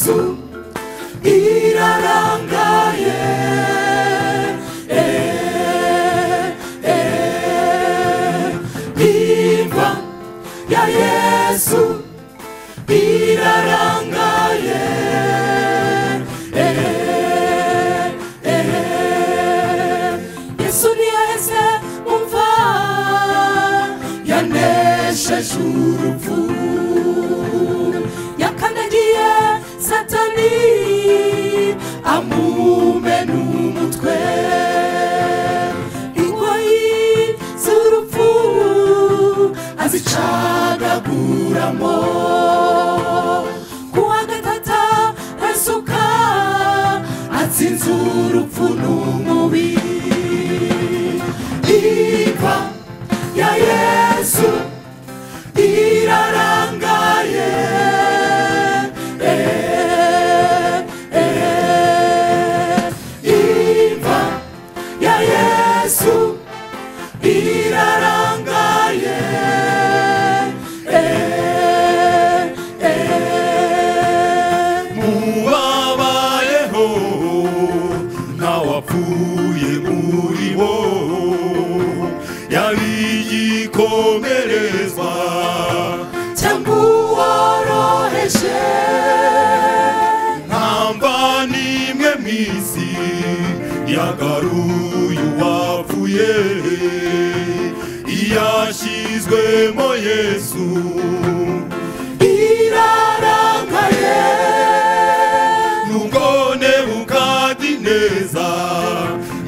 Yesu irarangaye. Imva ya Yesu irarangaye. Yesu niyaheze umva yanesheje urupfu, yakandagiye Satani amumena umutwe. Ingoyi z'urupfu azicagaguramo. Kuwa gatata asuka atsinze urupfu n'umubi. Imva ya Yesu irarangaye. Imva ya Yesu irarangaye. Mubabayeho ntawapfuye muri bo, yabigikomerezwa cyangwa uworoheje. ntamba nimwe mw'isi yagaruye uwapfuye, iyashyizwemo Yesu irarangaye. nubwo Nebukadineza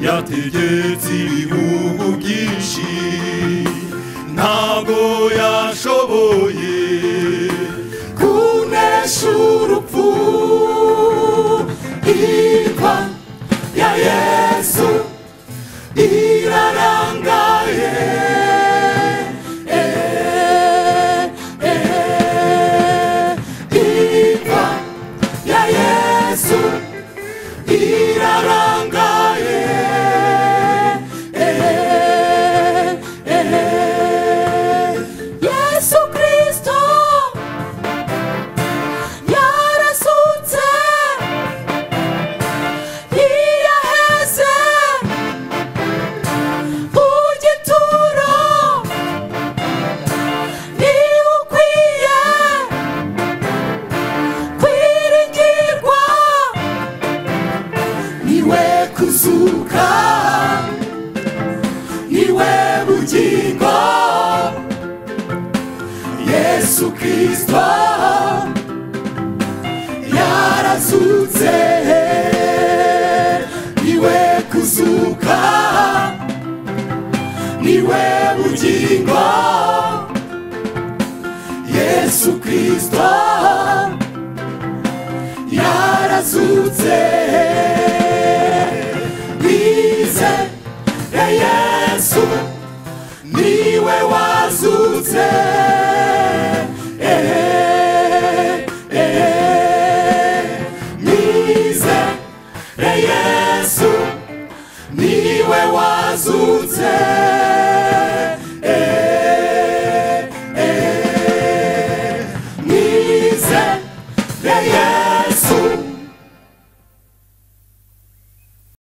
yategetse ibihugu byinshi, ntabwo yashoboye kunesha urupfu. Imva ya Yesu irarangaye. Imva ya Yesu irarangaye. Yesu Kristo yarasutse, yiyaheze ku gituro. Ni ukwiye kwiringirwa, niwe kuzuka, niwe bugingo. Yesu Kristo yarazutse, niwe kuzuka, niwe bugingo. Yesu Kristo yarazutse. Bizere Yesu niwe wazutse. Bizere Yesu niwe wazutse. Bizere Yesu